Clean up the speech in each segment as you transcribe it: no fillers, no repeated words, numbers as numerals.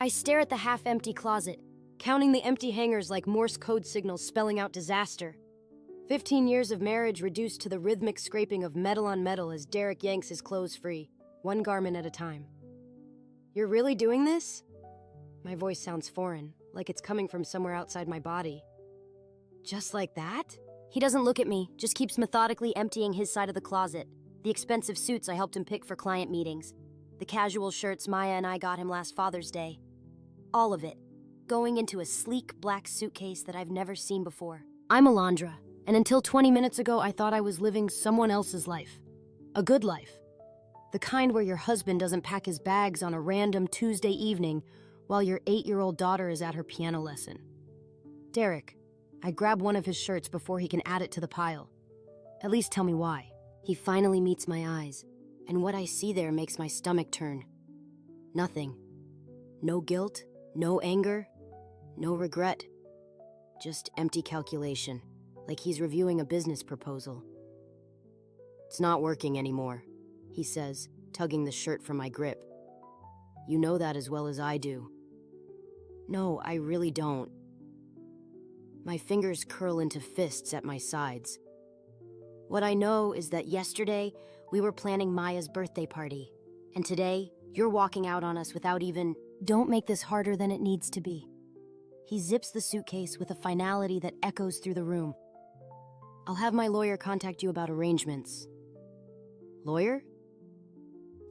I stare at the half-empty closet, counting the empty hangers like Morse code signals spelling out disaster. 15 years of marriage reduced to the rhythmic scraping of metal on metal as Derek yanks his clothes free, one garment at a time. You're really doing this? My voice sounds foreign, like it's coming from somewhere outside my body. Just like that? He doesn't look at me, just keeps methodically emptying his side of the closet. The expensive suits I helped him pick for client meetings. The casual shirts Maya and I got him last Father's Day. All of it, going into a sleek black suitcase that I've never seen before. I'm Alondra, and until 20 minutes ago I thought I was living someone else's life. A good life. The kind where your husband doesn't pack his bags on a random Tuesday evening while your 8-year-old daughter is at her piano lesson. Derek, I grab one of his shirts before he can add it to the pile. At least tell me why. He finally meets my eyes, and what I see there makes my stomach turn. Nothing. No guilt, no anger, no regret. Just empty calculation, like he's reviewing a business proposal. It's not working anymore, he says, tugging the shirt from my grip. You know that as well as I do. No, I really don't. My fingers curl into fists at my sides. What I know is that yesterday, we were planning Maya's birthday party. And today, you're walking out on us without even... Don't make this harder than it needs to be. He zips the suitcase with a finality that echoes through the room. I'll have my lawyer contact you about arrangements. Lawyer?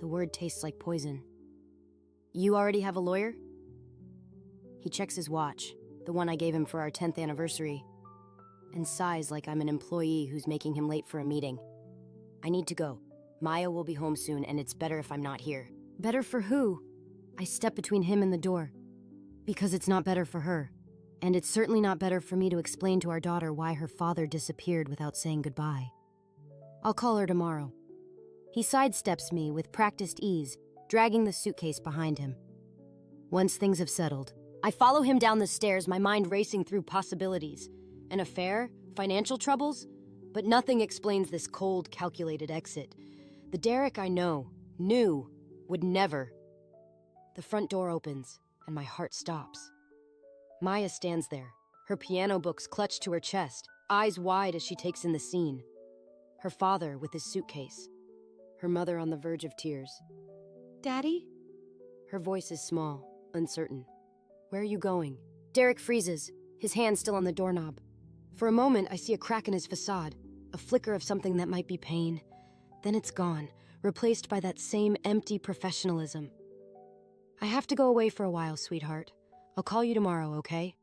The word tastes like poison. You already have a lawyer? He checks his watch, the one I gave him for our 10th anniversary, and sighs like I'm an employee who's making him late for a meeting. I need to go. Maya will be home soon, and it's better if I'm not here. Better for who? I step between him and the door. Because it's not better for her. And it's certainly not better for me to explain to our daughter why her father disappeared without saying goodbye. I'll call her tomorrow. He sidesteps me with practiced ease, dragging the suitcase behind him. Once things have settled, I follow him down the stairs, my mind racing through possibilities. An affair? Financial troubles? But nothing explains this cold, calculated exit. The Derek I knew, would never. The front door opens, and my heart stops. Maya stands there, her piano books clutched to her chest, eyes wide as she takes in the scene. Her father with his suitcase. Her mother on the verge of tears. Daddy? Her voice is small, uncertain. Where are you going? Derek freezes, his hand still on the doorknob. For a moment, I see a crack in his facade, a flicker of something that might be pain. Then it's gone, replaced by that same empty professionalism. I have to go away for a while, sweetheart. I'll call you tomorrow, okay?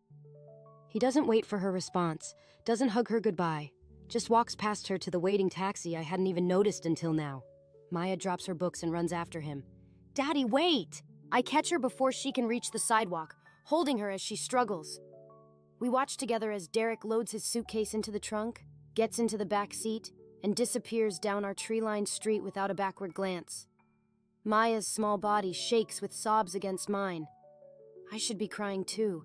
He doesn't wait for her response, doesn't hug her goodbye, just walks past her to the waiting taxi I hadn't even noticed until now. Maya drops her books and runs after him. Daddy, wait! I catch her before she can reach the sidewalk, holding her as she struggles. We watch together as Derek loads his suitcase into the trunk, gets into the back seat, and disappears down our tree-lined street without a backward glance. Maya's small body shakes with sobs against mine. I should be crying too,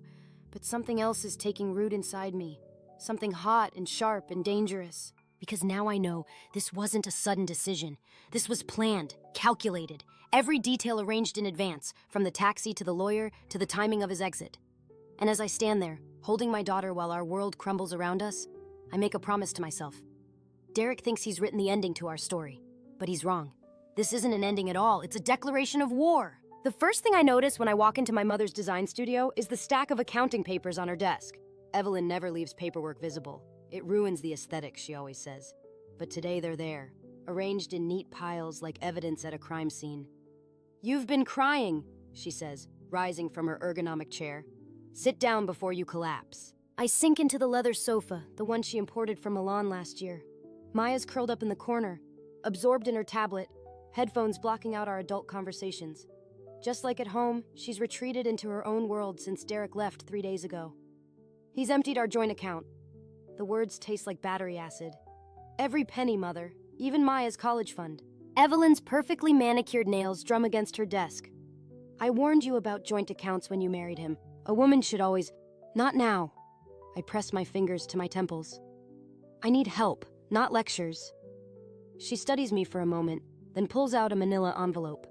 but something else is taking root inside me. Something hot and sharp and dangerous. Because now I know this wasn't a sudden decision. This was planned, calculated, every detail arranged in advance, from the taxi to the lawyer to the timing of his exit. And as I stand there, holding my daughter while our world crumbles around us, I make a promise to myself. Derek thinks he's written the ending to our story, but he's wrong. This isn't an ending at all, it's a declaration of war. The first thing I notice when I walk into my mother's design studio is the stack of accounting papers on her desk. Evelyn never leaves paperwork visible. It ruins the aesthetic, she always says. But today they're there, arranged in neat piles like evidence at a crime scene. You've been crying, she says, rising from her ergonomic chair. Sit down before you collapse. I sink into the leather sofa, the one she imported from Milan last year. Maya's curled up in the corner, absorbed in her tablet, headphones blocking out our adult conversations. Just like at home, she's retreated into her own world since Derek left 3 days ago. He's emptied our joint account. The words taste like battery acid. Every penny, Mother, even Maya's college fund. Evelyn's perfectly manicured nails drum against her desk. I warned you about joint accounts when you married him. A woman should always... Not now. I press my fingers to my temples. I need help, not lectures. She studies me for a moment, then pulls out a manila envelope.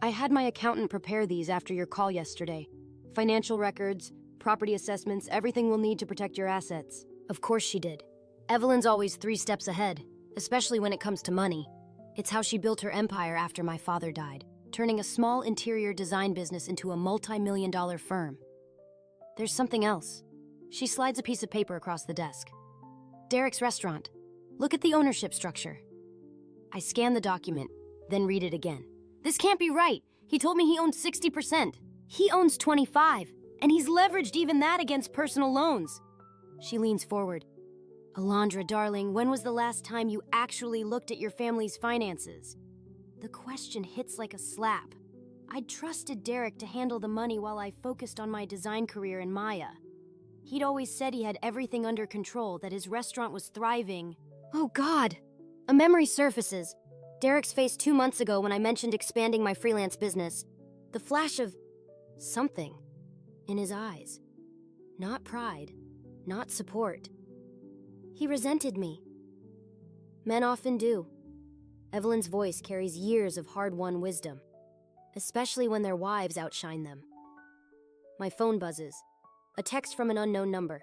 I had my accountant prepare these after your call yesterday. Financial records, property assessments, everything we'll need to protect your assets. Of course she did. Evelyn's always 3 steps ahead, especially when it comes to money. It's how she built her empire after my father died, turning a small interior design business into a multi-million-dollar firm. There's something else. She slides a piece of paper across the desk. Derek's restaurant. Look at the ownership structure. I scan the document, then read it again. This can't be right. He told me he owns 60%. He owns 25%, and he's leveraged even that against personal loans. She leans forward. Alondra, darling, when was the last time you actually looked at your family's finances? The question hits like a slap. I'd trusted Derek to handle the money while I focused on my design career in Maya. He'd always said he had everything under control, that his restaurant was thriving. Oh God! A memory surfaces. Derek's face 2 months ago when I mentioned expanding my freelance business. The flash of something in his eyes. Not pride, not support. He resented me. Men often do. Evelyn's voice carries years of hard-won wisdom, especially when their wives outshine them. My phone buzzes. A text from an unknown number.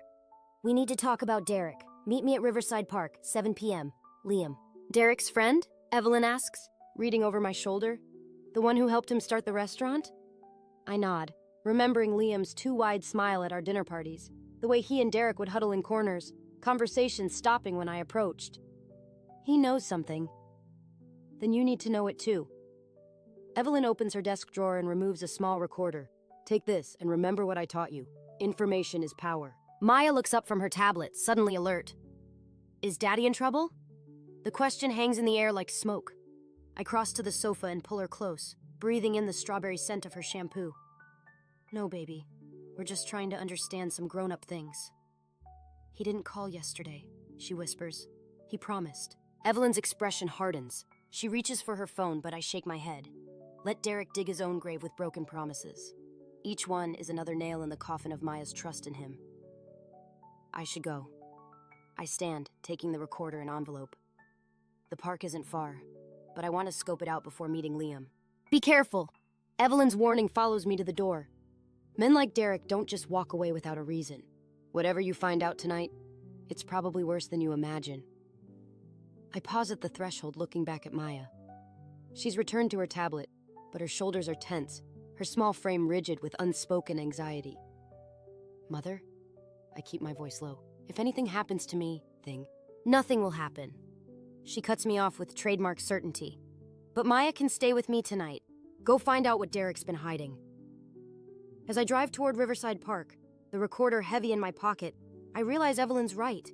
We need to talk about Derek. Meet me at Riverside Park, 7 p.m. Liam. Derek's friend? Evelyn asks, reading over my shoulder. The one who helped him start the restaurant? I nod, remembering Liam's too wide smile at our dinner parties, the way he and Derek would huddle in corners, conversations stopping when I approached. He knows something. Then you need to know it too. Evelyn opens her desk drawer and removes a small recorder. Take this and remember what I taught you. Information is power. Maya looks up from her tablet, suddenly alert. Is Daddy in trouble? The question hangs in the air like smoke. I cross to the sofa and pull her close, breathing in the strawberry scent of her shampoo. No, baby. We're just trying to understand some grown-up things. He didn't call yesterday, she whispers. He promised. Evelyn's expression hardens. She reaches for her phone, but I shake my head. Let Derek dig his own grave with broken promises. Each one is another nail in the coffin of Maya's trust in him. I should go. I stand, taking the recorder and envelope. The park isn't far, but I want to scope it out before meeting Liam. Be careful! Evelyn's warning follows me to the door. Men like Derek don't just walk away without a reason. Whatever you find out tonight, it's probably worse than you imagine. I pause at the threshold, looking back at Maya. She's returned to her tablet, but her shoulders are tense, her small frame rigid with unspoken anxiety. Mother? I keep my voice low. If anything happens to me, nothing will happen. She cuts me off with trademark certainty. But Maya can stay with me tonight. Go find out what Derek's been hiding. As I drive toward Riverside Park, the recorder heavy in my pocket, I realize Evelyn's right.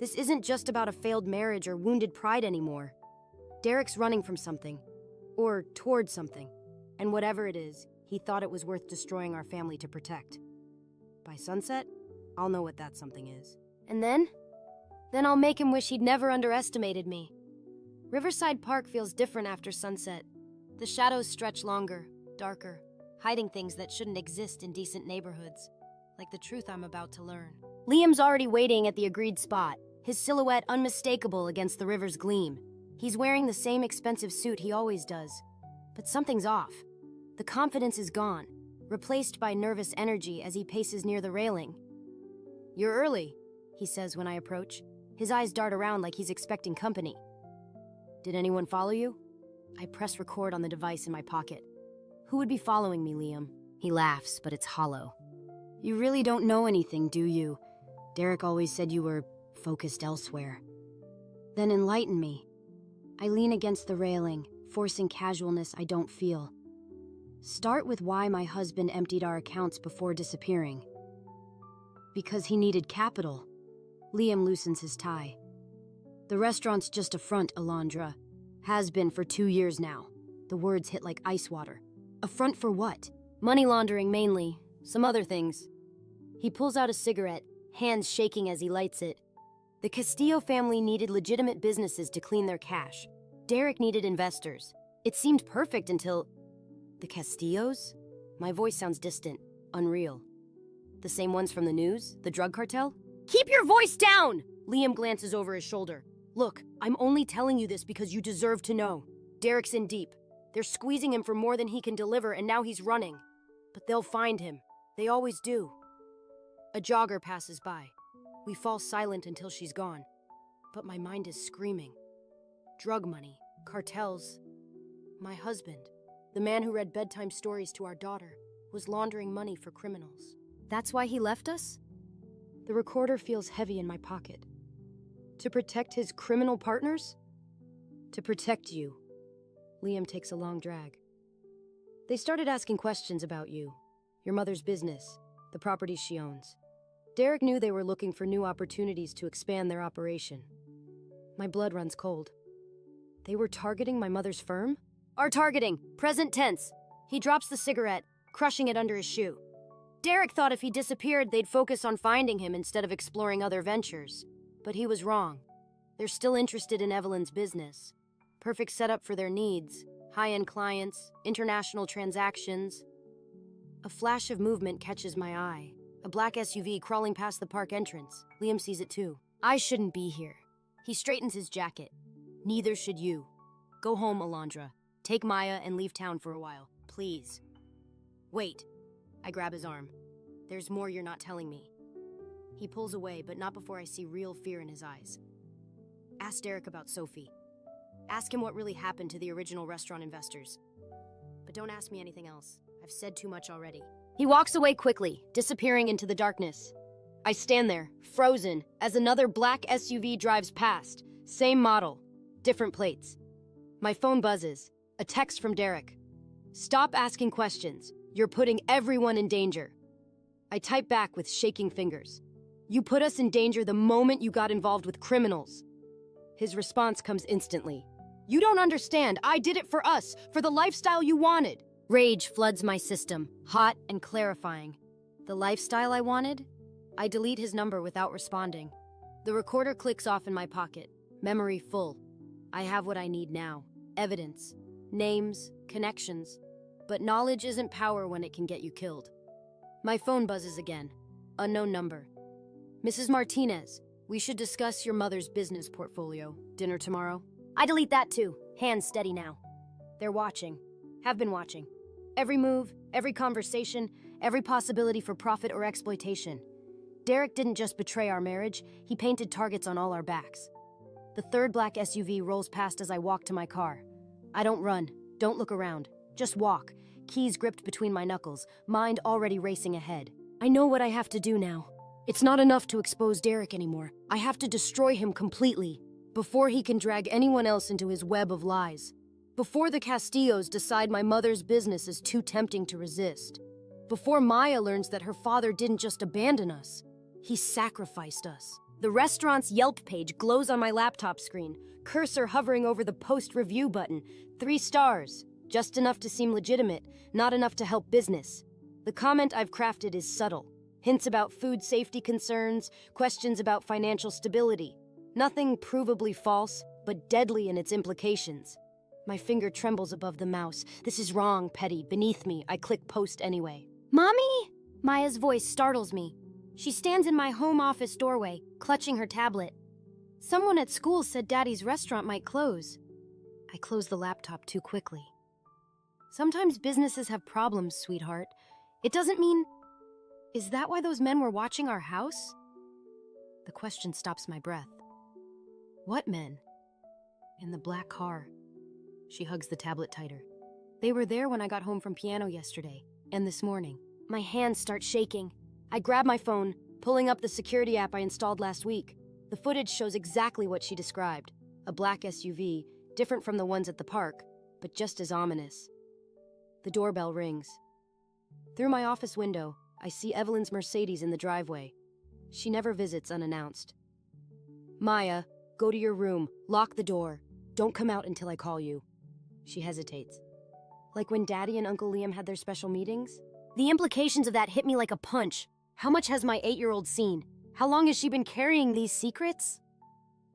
This isn't just about a failed marriage or wounded pride anymore. Derek's running from something. Or toward something. And whatever it is, he thought it was worth destroying our family to protect. By sunset, I'll know what that something is. And then? Then I'll make him wish he'd never underestimated me. Riverside Park feels different after sunset. The shadows stretch longer, darker, hiding things that shouldn't exist in decent neighborhoods, like the truth I'm about to learn. Liam's already waiting at the agreed spot, his silhouette unmistakable against the river's gleam. He's wearing the same expensive suit he always does. But something's off. The confidence is gone, replaced by nervous energy as he paces near the railing. You're early, he says when I approach. His eyes dart around like he's expecting company. Did anyone follow you? I press record on the device in my pocket. Who would be following me, Liam? He laughs, but it's hollow. You really don't know anything, do you? Derek always said you were focused elsewhere. Then enlighten me. I lean against the railing, forcing casualness I don't feel. Start with why my husband emptied our accounts before disappearing. Because he needed capital. Liam loosens his tie. The restaurant's just a front, Alondra. Has been for 2 years now. The words hit like ice water. A front for what? Money laundering mainly. Some other things. He pulls out a cigarette, hands shaking as he lights it. The Castillo family needed legitimate businesses to clean their cash. Derek needed investors. It seemed perfect until... The Castillos? My voice sounds distant, unreal. The same ones from the news? The drug cartel? Keep your voice down! Liam glances over his shoulder. Look, I'm only telling you this because you deserve to know. Derek's in deep. They're squeezing him for more than he can deliver, and now he's running. But they'll find him. They always do. A jogger passes by. We fall silent until she's gone. But my mind is screaming. Drug money, cartels. My husband, the man who read bedtime stories to our daughter, was laundering money for criminals. That's why he left us? The recorder feels heavy in my pocket. To protect his criminal partners? To protect you. Liam takes a long drag. They started asking questions about you, your mother's business, the properties she owns. Derek knew they were looking for new opportunities to expand their operation. My blood runs cold. They were targeting my mother's firm? Are targeting, present tense. He drops the cigarette, crushing it under his shoe. Derek thought if he disappeared, they'd focus on finding him instead of exploring other ventures. But he was wrong. They're still interested in Evelyn's business. Perfect setup for their needs. High-end clients, international transactions. A flash of movement catches my eye. A black SUV crawling past the park entrance. Liam sees it too. I shouldn't be here. He straightens his jacket. Neither should you. Go home, Alondra. Take Maya and leave town for a while, please. Wait. I grab his arm. There's more you're not telling me. He pulls away, but not before I see real fear in his eyes. Ask Derek about Sophie. Ask him what really happened to the original restaurant investors. But don't ask me anything else. I've said too much already. He walks away quickly, disappearing into the darkness. I stand there, frozen, as another black SUV drives past. Same model, different plates. My phone buzzes. A text from Derek. Stop asking questions. You're putting everyone in danger. I type back with shaking fingers. You put us in danger the moment you got involved with criminals. His response comes instantly. You don't understand. I did it for us, for the lifestyle you wanted. Rage floods my system, hot and clarifying. The lifestyle I wanted? I delete his number without responding. The recorder clicks off in my pocket. Memory full. I have what I need now. Evidence. Names. Connections. But knowledge isn't power when it can get you killed. My phone buzzes again. Unknown number. Mrs. Martinez, we should discuss your mother's business portfolio. Dinner tomorrow? I delete that too. Hands steady now. They're watching. Have been watching. Every move, every conversation, every possibility for profit or exploitation. Derek didn't just betray our marriage, he painted targets on all our backs. The third black SUV rolls past as I walk to my car. I don't run, don't look around, just walk, keys gripped between my knuckles, mind already racing ahead. I know what I have to do now. It's not enough to expose Derek anymore. I have to destroy him completely, before he can drag anyone else into his web of lies. Before the Castillos decide my mother's business is too tempting to resist. Before Maya learns that her father didn't just abandon us, he sacrificed us. The restaurant's Yelp page glows on my laptop screen, cursor hovering over the post review button. 3 stars, just enough to seem legitimate, not enough to help business. The comment I've crafted is subtle. Hints about food safety concerns, questions about financial stability. Nothing provably false, but deadly in its implications. My finger trembles above the mouse. This is wrong, petty, beneath me. I click post anyway. Mommy? Maya's voice startles me. She stands in my home office doorway, clutching her tablet. Someone at school said Daddy's restaurant might close. I close the laptop too quickly. Sometimes businesses have problems, sweetheart. It doesn't mean... Is that why those men were watching our house? The question stops my breath. What men? In the black car. She hugs the tablet tighter. They were there when I got home from piano yesterday, and this morning. My hands start shaking. I grab my phone, pulling up the security app I installed last week. The footage shows exactly what she described. A black SUV, different from the ones at the park, but just as ominous. The doorbell rings. Through my office window, I see Evelyn's Mercedes in the driveway. She never visits unannounced. Maya, go to your room, lock the door. Don't come out until I call you. She hesitates. Like when Daddy and Uncle Liam had their special meetings? The implications of that hit me like a punch. How much has my 8-year-old seen? How long has she been carrying these secrets?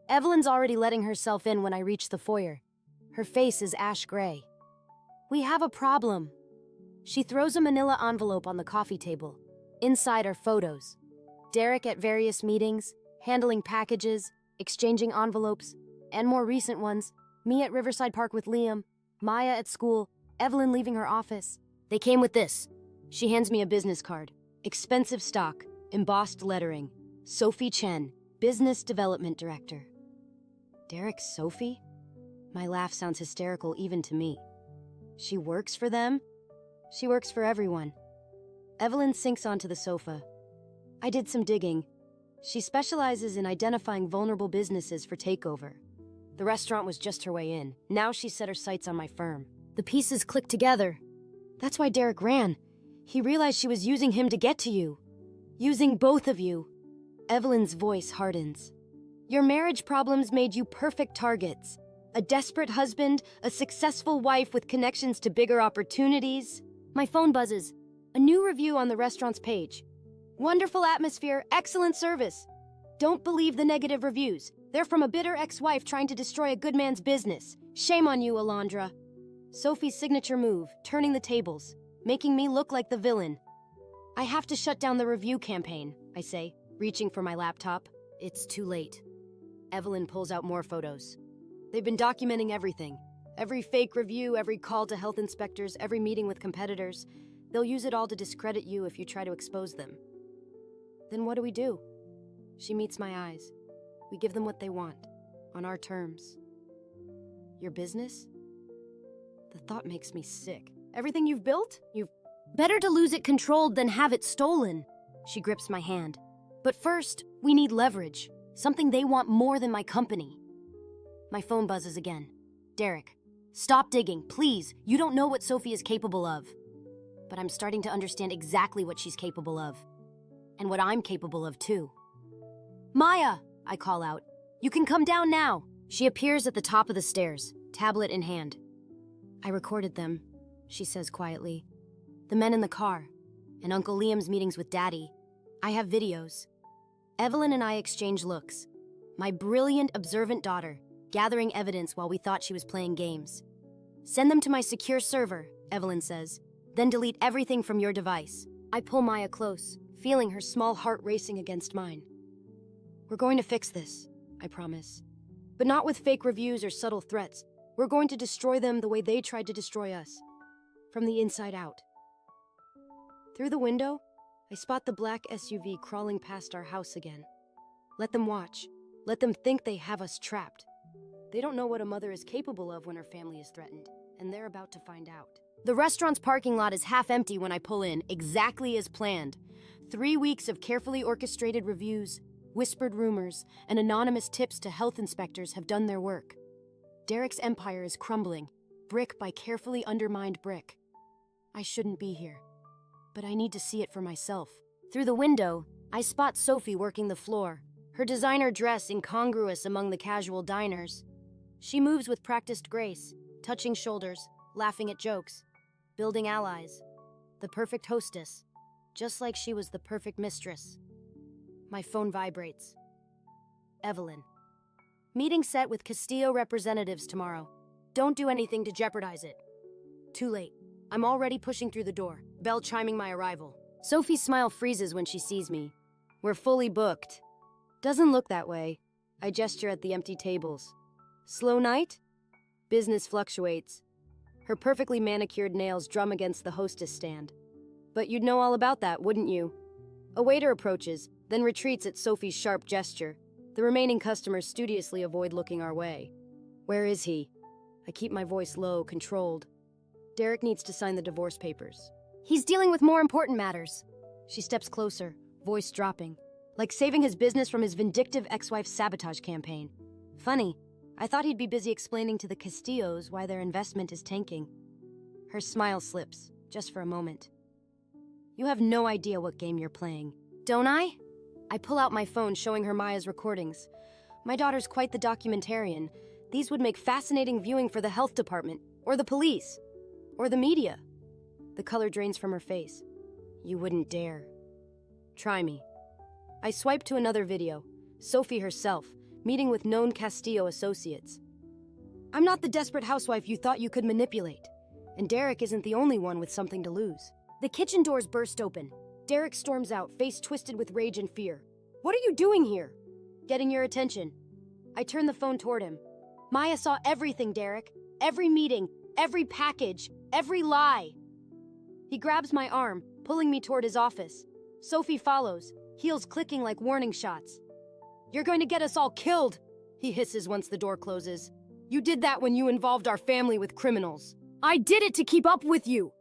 Evelyn's already letting herself in when I reach the foyer. Her face is ash gray. We have a problem. She throws a manila envelope on the coffee table. Inside are photos. Derek at various meetings, handling packages, exchanging envelopes, and more recent ones, me at Riverside Park with Liam. Maya at school, Evelyn leaving her office. They came with this. She hands me a business card. Expensive stock, embossed lettering. Sophie Chen, Business Development Director. Derek's Sophie? My laugh sounds hysterical even to me. She works for them? She works for everyone. Evelyn sinks onto the sofa. I did some digging. She specializes in identifying vulnerable businesses for takeover. The restaurant was just her way in. Now she set her sights on my firm. The pieces clicked together. That's why Derek ran. He realized she was using him to get to you. Using both of you. Evelyn's voice hardens. Your marriage problems made you perfect targets. A desperate husband, a successful wife with connections to bigger opportunities. My phone buzzes. A new review on the restaurant's page. Wonderful atmosphere, excellent service. Don't believe the negative reviews. They're from a bitter ex-wife trying to destroy a good man's business. Shame on you, Alondra. Sophie's signature move, turning the tables, making me look like the villain. I have to shut down the review campaign, I say, reaching for my laptop. It's too late. Evelyn pulls out more photos. They've been documenting everything. Every fake review, every call to health inspectors, every meeting with competitors. They'll use it all to discredit you if you try to expose them. Then what do? She meets my eyes. We give them what they want, on our terms. Your business? The thought makes me sick. Everything you've built? Better to lose it controlled than have it stolen. She grips my hand. But first, we need leverage. Something they want more than my company. My phone buzzes again. Derek, stop digging, please. You don't know what Sophie is capable of. But I'm starting to understand exactly what she's capable of. And what I'm capable of, too. Maya, I call out. You can come down now. She appears at the top of the stairs, tablet in hand. I recorded them, she says quietly. The men in the car, and Uncle Liam's meetings with Daddy. I have videos. Evelyn and I exchange looks. My brilliant, observant daughter, gathering evidence while we thought she was playing games. Send them to my secure server, Evelyn says. Then delete everything from your device. I pull Maya close, feeling her small heart racing against mine. We're going to fix this, I promise. But not with fake reviews or subtle threats. We're going to destroy them the way they tried to destroy us. From the inside out. Through the window, I spot the black SUV crawling past our house again. Let them watch. Let them think they have us trapped. They don't know what a mother is capable of when her family is threatened, and they're about to find out. The restaurant's parking lot is half empty when I pull in, exactly as planned. 3 weeks of carefully orchestrated reviews, whispered rumors, and anonymous tips to health inspectors have done their work. Derek's empire is crumbling, brick by carefully undermined brick. I shouldn't be here, but I need to see it for myself. Through the window, I spot Sophie working the floor, her designer dress incongruous among the casual diners. She moves with practiced grace, touching shoulders, laughing at jokes, building allies. The perfect hostess, just like she was the perfect mistress. My phone vibrates. Evelyn. Meeting set with Castillo representatives tomorrow. Don't do anything to jeopardize it. Too late. I'm already pushing through the door, bell chiming my arrival. Sophie's smile freezes when she sees me. We're fully booked. Doesn't look that way. I gesture at the empty tables. Slow night? Business fluctuates. Her perfectly manicured nails drum against the hostess stand. But you'd know all about that, wouldn't you? A waiter approaches, then retreats at Sophie's sharp gesture. The remaining customers studiously avoid looking our way. Where is he? I keep my voice low, controlled. Derek needs to sign the divorce papers. He's dealing with more important matters. She steps closer, voice dropping, like saving his business from his vindictive ex-wife's sabotage campaign. Funny, I thought he'd be busy explaining to the Castillos why their investment is tanking. Her smile slips, just for a moment. You have no idea what game you're playing, don't I? I pull out my phone showing her Maya's recordings. My daughter's quite the documentarian. These would make fascinating viewing for the health department, or the police, or the media. The color drains from her face. You wouldn't dare. Try me. I swipe to another video. Sophie herself, meeting with known Castillo associates. I'm not the desperate housewife you thought you could manipulate. And Derek isn't the only one with something to lose. The kitchen doors burst open. Derek storms out, face twisted with rage and fear. What are you doing here? Getting your attention. I turn the phone toward him. Maya saw everything, Derek. Every meeting, Every package, every lie. He grabs my arm, pulling me toward his office. Sophie follows, heels clicking like warning shots. "You're going to get us all killed," he hisses once the door closes. "You did that when you involved our family with criminals. I did it to keep up with you."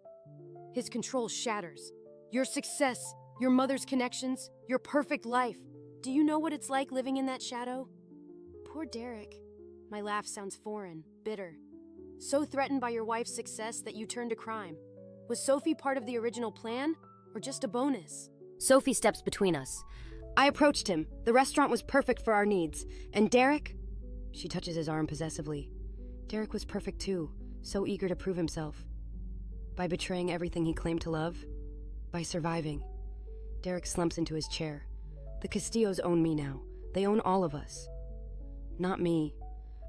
His control shatters. Your success, your mother's connections, your perfect life. Do you know what it's like living in that shadow? Poor Derek. My laugh sounds foreign, bitter. So threatened by your wife's success that you turned to crime. Was Sophie part of the original plan, or just a bonus? Sophie steps between us. I approached him. The restaurant was perfect for our needs. And Derek? She touches his arm possessively. Derek was perfect too, so eager to prove himself. By betraying everything he claimed to love. By surviving. Derek slumps into his chair. The Castillos own me now. They own all of us. Not me.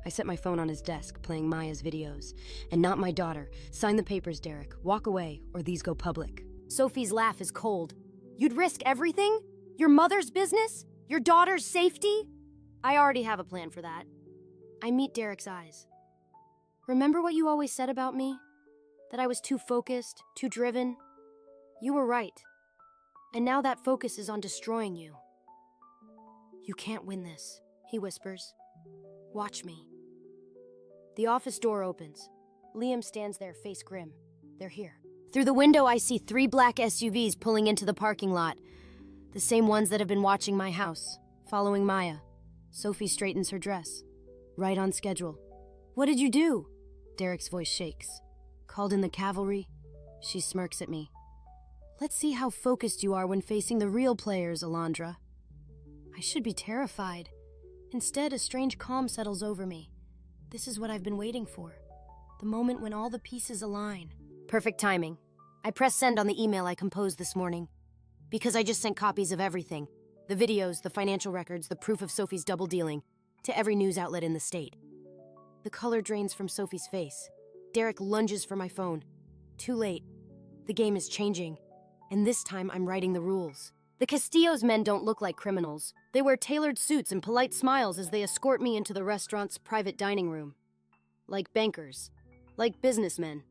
I set my phone on his desk, playing Maya's videos. And not my daughter. Sign the papers, Derek. Walk away, or these go public. Sophie's laugh is cold. You'd risk everything? Your mother's business? Your daughter's safety? I already have a plan for that. I meet Derek's eyes. Remember what you always said about me? That I was too focused, too driven? You were right. And now that focus is on destroying you. You can't win this, he whispers. Watch me. The office door opens. Liam stands there, face grim. They're here. Through the window, I see 3 black SUVs pulling into the parking lot. The same ones that have been watching my house, following Maya. Sophie straightens her dress. Right on schedule. What did you do? Derek's voice shakes. Called in the cavalry? She smirks at me. Let's see how focused you are when facing the real players, Alondra. I should be terrified. Instead, a strange calm settles over me. This is what I've been waiting for. The moment when all the pieces align. Perfect timing. I press send on the email I composed this morning. Because I just sent copies of everything. The videos, the financial records, the proof of Sophie's double dealing. To every news outlet in the state. The color drains from Sophie's face. Derek lunges for my phone. Too late. The game is changing. And this time I'm writing the rules. The Castillo's men don't look like criminals. They wear tailored suits and polite smiles as they escort me into the restaurant's private dining room. Like bankers. Like businessmen.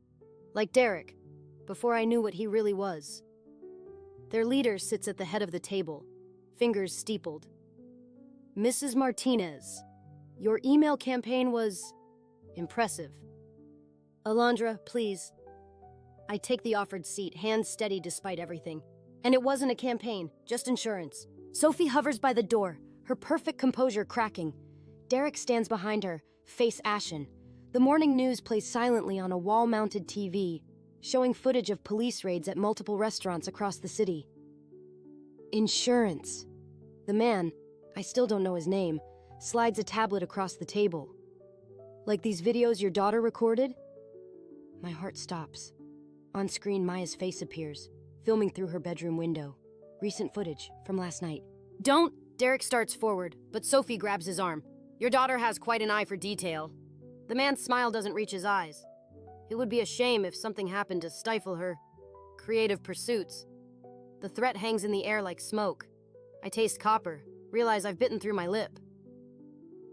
Like Derek, before I knew what he really was. Their leader sits at the head of the table, fingers steepled. Mrs. Martinez, your email campaign was impressive. Alondra, please. I take the offered seat, hands steady despite everything. And it wasn't a campaign, just insurance. Sophie hovers by the door, her perfect composure cracking. Derek stands behind her, face ashen. The morning news plays silently on a wall-mounted TV, showing footage of police raids at multiple restaurants across the city. Insurance. The man, I still don't know his name, slides a tablet across the table. Like these videos your daughter recorded? My heart stops. On screen, Maya's face appears, filming through her bedroom window. Recent footage from last night. Don't! Derek starts forward, but Sophie grabs his arm. Your daughter has quite an eye for detail. The man's smile doesn't reach his eyes. It would be a shame if something happened to stifle her creative pursuits. The threat hangs in the air like smoke. I taste copper, realize I've bitten through my lip.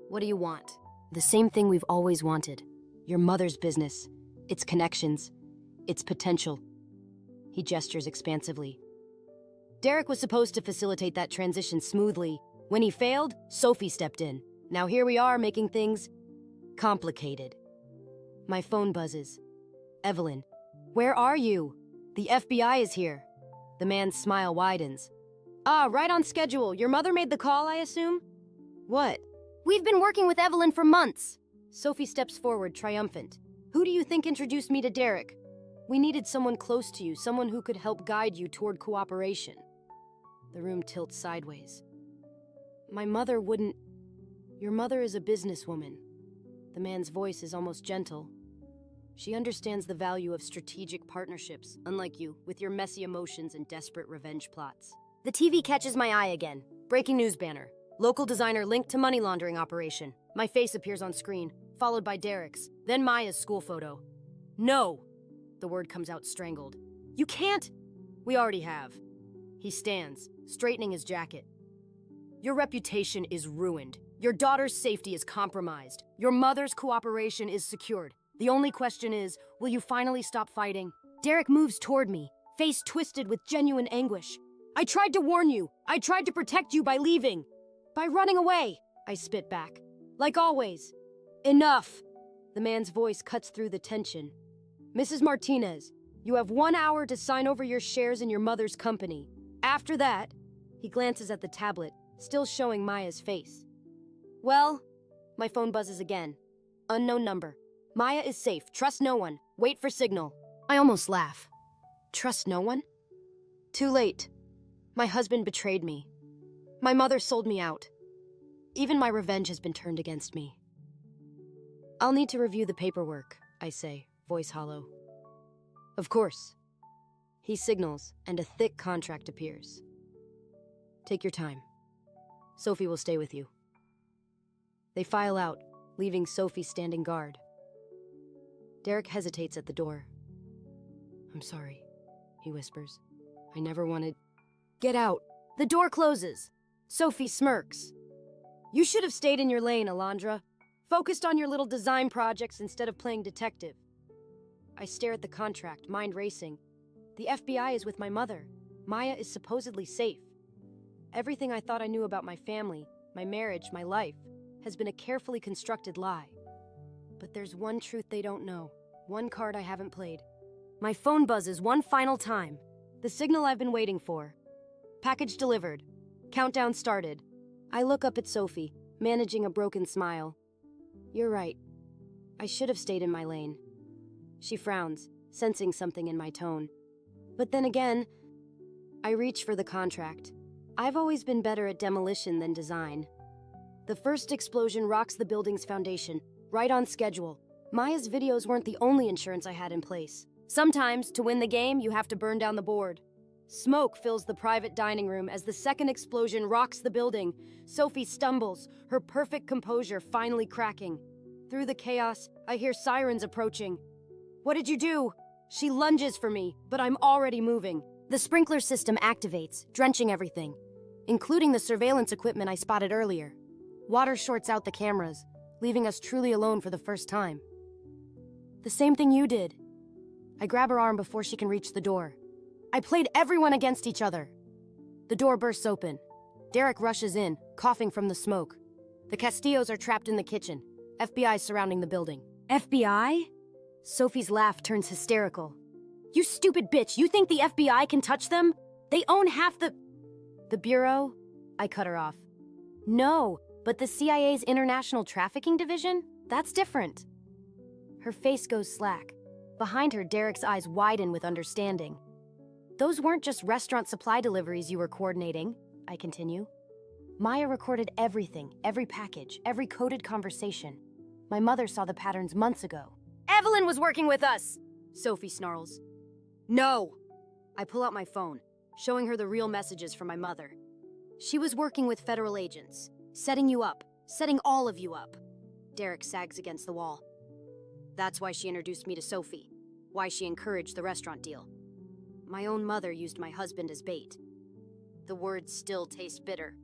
What do you want? The same thing we've always wanted. Your mother's business, its connections, its potential. He gestures expansively. Derek was supposed to facilitate that transition smoothly. When he failed, Sophie stepped in. Now here we are making things complicated. My phone buzzes. Evelyn, where are you? The FBI is here. The man's smile widens. Ah, right on schedule. Your mother made the call, I assume? What? We've been working with Evelyn for months. Sophie steps forward, triumphant. Who do you think introduced me to Derek? We needed someone close to you, someone who could help guide you toward cooperation. The room tilts sideways. My mother wouldn't... Your mother is a businesswoman. The man's voice is almost gentle. She understands the value of strategic partnerships, unlike you, with your messy emotions and desperate revenge plots. The TV catches my eye again. Breaking news banner. Local designer linked to money laundering operation. My face appears on screen, followed by Derek's, then Maya's school photo. No! The word comes out strangled. You can't! We already have. He stands, straightening his jacket. Your reputation is ruined. Your daughter's safety is compromised. Your mother's cooperation is secured. The only question is, will you finally stop fighting? Derek moves toward me, face twisted with genuine anguish. I tried to warn you. I tried to protect you by leaving. By running away, I spit back. Like always. Enough! The man's voice cuts through the tension. Mrs. Martinez, you have 1 hour to sign over your shares in your mother's company. After that, he glances at the tablet, still showing Maya's face. Well, my phone buzzes again. Unknown number. Maya is safe. Trust no one. Wait for signal. I almost laugh. Trust no one? Too late. My husband betrayed me. My mother sold me out. Even my revenge has been turned against me. I'll need to review the paperwork, I say, voice hollow. Of course. He signals, and a thick contract appears. Take your time. Sophie will stay with you. They file out, leaving Sophie standing guard. Derek hesitates at the door. I'm sorry, he whispers. I never wanted... Get out. The door closes. Sophie smirks. You should have stayed in your lane, Alondra. Focused on your little design projects instead of playing detective. I stare at the contract, mind racing. The FBI is with my mother. Maya is supposedly safe. Everything I thought I knew about my family, my marriage, my life, has been a carefully constructed lie. But there's one truth they don't know, one card I haven't played. My phone buzzes one final time. The signal I've been waiting for. Package delivered. Countdown started. I look up at Sophie, managing a broken smile. You're right. I should have stayed in my lane. She frowns, sensing something in my tone. But then again, I reach for the contract. I've always been better at demolition than design. The first explosion rocks the building's foundation, right on schedule. Maya's videos weren't the only insurance I had in place. Sometimes, to win the game, you have to burn down the board. Smoke fills the private dining room as the second explosion rocks the building. Sophie stumbles, her perfect composure finally cracking. Through the chaos, I hear sirens approaching. What did you do? She lunges for me, but I'm already moving. The sprinkler system activates, drenching everything, including the surveillance equipment I spotted earlier. Water shorts out the cameras, leaving us truly alone for the first time. The same thing you did. I grab her arm before she can reach the door. I played everyone against each other. The door bursts open. Derek rushes in, coughing from the smoke. The Castillos are trapped in the kitchen. FBI surrounding the building. FBI? Sophie's laugh turns hysterical. You stupid bitch, you think the FBI can touch them? They own half the Bureau? I cut her off. No, but the CIA's International Trafficking Division? That's different. Her face goes slack. Behind her, Derek's eyes widen with understanding. Those weren't just restaurant supply deliveries you were coordinating, I continue. Maya recorded everything, every package, every coded conversation. My mother saw the patterns months ago. Evelyn was working with us, Sophie snarls. No! I pull out my phone, showing her the real messages from my mother. She was working with federal agents, setting you up, setting all of you up. Derek sags against the wall. That's why she introduced me to Sophie, why she encouraged the restaurant deal. My own mother used my husband as bait. The words still taste bitter,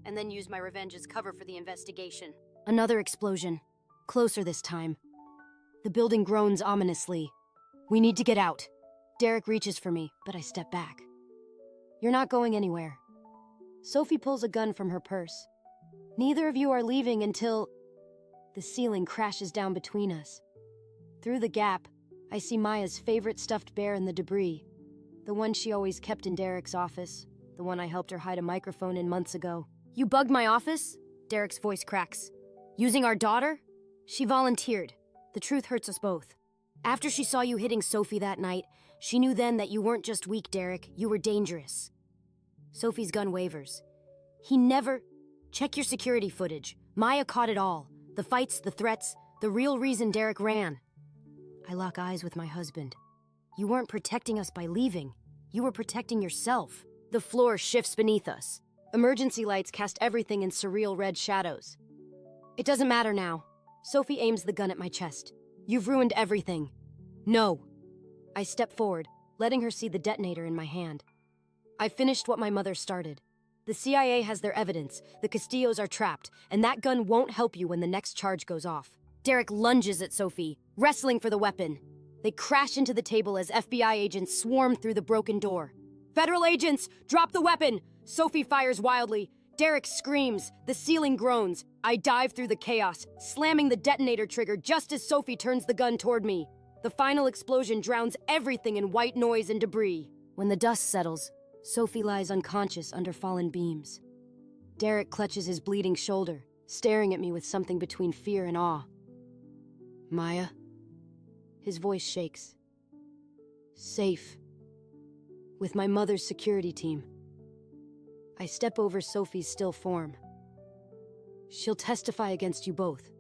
and then used my revenge as cover for the investigation. Another explosion, closer this time. The building groans ominously. We need to get out. Derek reaches for me, but I step back. You're not going anywhere. Sophie pulls a gun from her purse. Neither of you are leaving until... The ceiling crashes down between us. Through the gap, I see Maya's favorite stuffed bear in the debris. The one she always kept in Derek's office. The one I helped her hide a microphone in months ago. You bugged my office? Derek's voice cracks. Using our daughter? She volunteered. The truth hurts us both. After she saw you hitting Sophie that night, she knew then that you weren't just weak, Derek. You were dangerous. Sophie's gun wavers. He never... Check your security footage. Maya caught it all. The fights, the threats, the real reason Derek ran. I lock eyes with my husband. You weren't protecting us by leaving. You were protecting yourself. The floor shifts beneath us. Emergency lights cast everything in surreal red shadows. It doesn't matter now. Sophie aims the gun at my chest. You've ruined everything. No. I step forward, letting her see the detonator in my hand. I finished what my mother started. The CIA has their evidence, the Castillos are trapped, and that gun won't help you when the next charge goes off. Derek lunges at Sophie, wrestling for the weapon. They crash into the table as FBI agents swarm through the broken door. "Federal agents, drop the weapon!" Sophie fires wildly. Derek screams. The ceiling groans. I dive through the chaos, slamming the detonator trigger just as Sophie turns the gun toward me. The final explosion drowns everything in white noise and debris. When the dust settles, Sophie lies unconscious under fallen beams. Derek clutches his bleeding shoulder, staring at me with something between fear and awe. "Maya?" His voice shakes. "Safe. With my mother's security team." I step over Sophie's still form. "She'll testify against you both."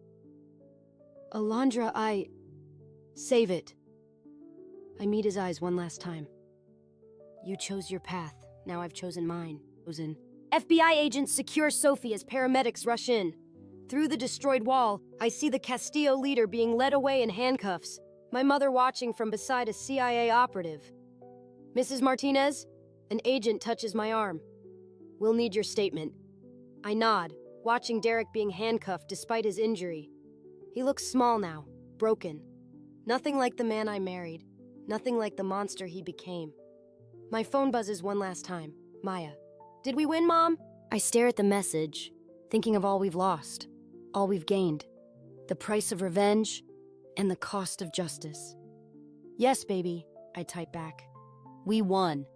"Alondra, Save it." I meet his eyes one last time. "You chose your path. Now I've chosen mine." FBI agents secure Sophie as paramedics rush in. Through the destroyed wall, I see the Castillo leader being led away in handcuffs, my mother watching from beside a CIA operative. "Mrs. Martinez?" An agent touches my arm. "We'll need your statement." I nod, watching Derek being handcuffed despite his injury. He looks small now, broken. Nothing like the man I married, nothing like the monster he became. My phone buzzes one last time. Maya. "Did we win, Mom?" I stare at the message, thinking of all we've lost, all we've gained, the price of revenge, and the cost of justice. "Yes, baby," I type back. "We won."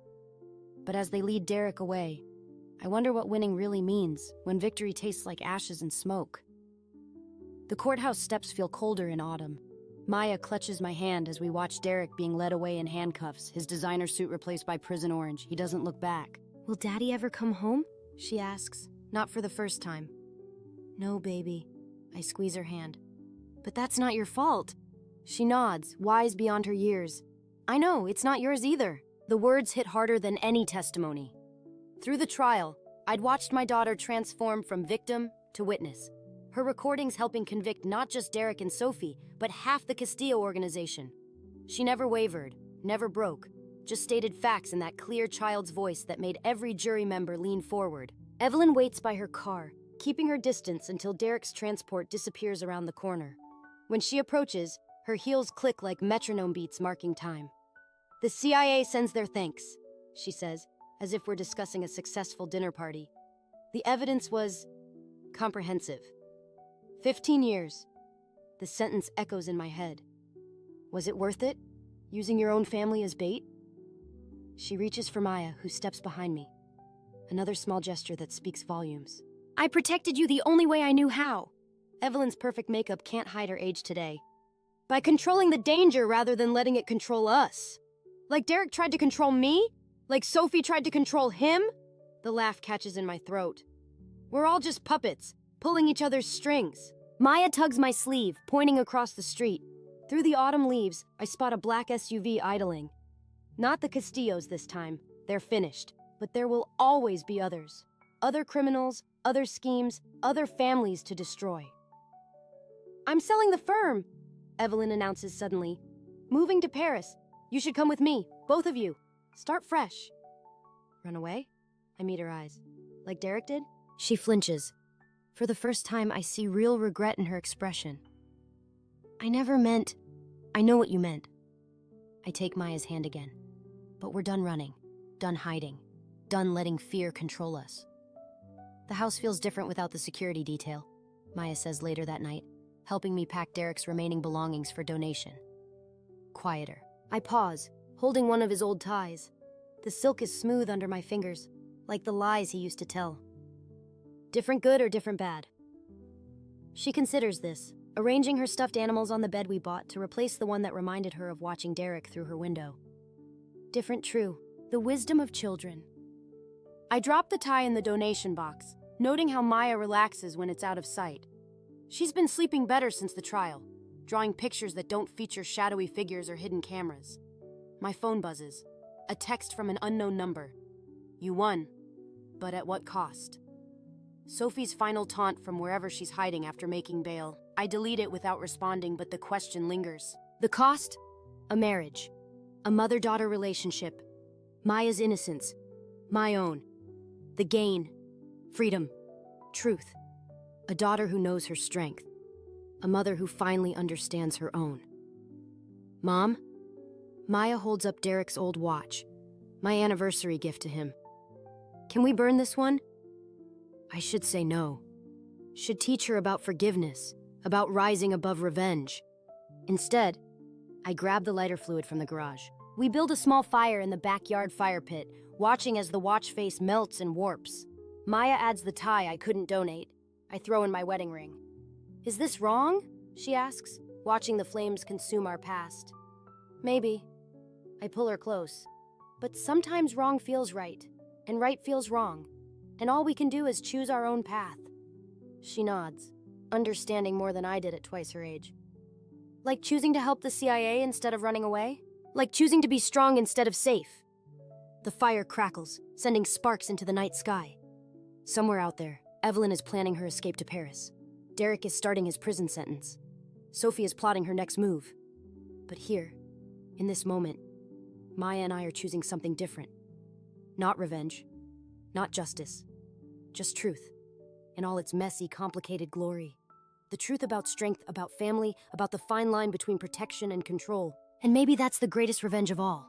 But as they lead Derek away, I wonder what winning really means when victory tastes like ashes and smoke. The courthouse steps feel colder in autumn. Maya clutches my hand as we watch Derek being led away in handcuffs, his designer suit replaced by prison orange. He doesn't look back. "Will Daddy ever come home?" she asks, not for the first time. "No, baby." I squeeze her hand. "But that's not your fault." She nods, wise beyond her years. "I know, it's not yours either." The words hit harder than any testimony. Through the trial, I'd watched my daughter transform from victim to witness. Her recordings helping convict not just Derek and Sophie, but half the Castillo organization. She never wavered, never broke, just stated facts in that clear child's voice that made every jury member lean forward. Evelyn waits by her car, keeping her distance until Derek's transport disappears around the corner. When she approaches, her heels click like metronome beats marking time. "The CIA sends their thanks," she says, as if we're discussing a successful dinner party. The evidence was comprehensive. 15 years. The sentence echoes in my head. Was it worth it? Using your own family as bait? She reaches for Maya, who steps behind me. Another small gesture that speaks volumes. "I protected you the only way I knew how." Evelyn's perfect makeup can't hide her age today. "By controlling the danger rather than letting it control us. Like Derek tried to control me? Like Sophie tried to control him?" The laugh catches in my throat. "We're all just puppets, pulling each other's strings." Maya tugs my sleeve, pointing across the street. Through the autumn leaves, I spot a black SUV idling. Not the Castillos this time. They're finished. But there will always be others. Other criminals, other schemes, other families to destroy. "I'm selling the firm," Evelyn announces suddenly. "Moving to Paris. You should come with me, both of you. Start fresh." "Run away?" I meet her eyes. "Like Derek did?" She flinches. For the first time, I see real regret in her expression. "I never meant..." "I know what you meant." I take Maya's hand again. But we're done running, done hiding, done letting fear control us. "The house feels different without the security detail," Maya says later that night, helping me pack Derek's remaining belongings for donation. Quieter. I pause, holding one of his old ties. The silk is smooth under my fingers, like the lies he used to tell. "Different good or different bad?" She considers this, arranging her stuffed animals on the bed we bought to replace the one that reminded her of watching Derek through her window. "Different true. The wisdom of children." I drop the tie in the donation box, noting how Maya relaxes when it's out of sight. She's been sleeping better since the trial, drawing pictures that don't feature shadowy figures or hidden cameras. My phone buzzes. A text from an unknown number. "You won, but at what cost?" Sophie's final taunt from wherever she's hiding after making bail. I delete it without responding, but the question lingers. The cost? A marriage. A mother-daughter relationship. Maya's innocence. My own. The gain. Freedom. Truth. A daughter who knows her strength. A mother who finally understands her own. Mom? Maya holds up Derek's old watch, my anniversary gift to him. Can we burn this one? I should say no. Should teach her about forgiveness, about rising above revenge. Instead, I grab the lighter fluid from the garage. We build a small fire in the backyard fire pit, watching as the watch face melts and warps. Maya adds the tie I couldn't donate. I throw in my wedding ring. Is this wrong? She asks, watching the flames consume our past. Maybe. I pull her close. But sometimes wrong feels right, and right feels wrong, and all we can do is choose our own path. She nods, understanding more than I did at twice her age. Like choosing to help the CIA instead of running away? Like choosing to be strong instead of safe? The fire crackles, sending sparks into the night sky. Somewhere out there, Evelyn is planning her escape to Paris. Derek is starting his prison sentence. Sophie is plotting her next move. But here, in this moment, Maya and I are choosing something different. Not revenge, not justice, just truth, in all its messy, complicated glory. The truth about strength, about family, about the fine line between protection and control. And maybe that's the greatest revenge of all.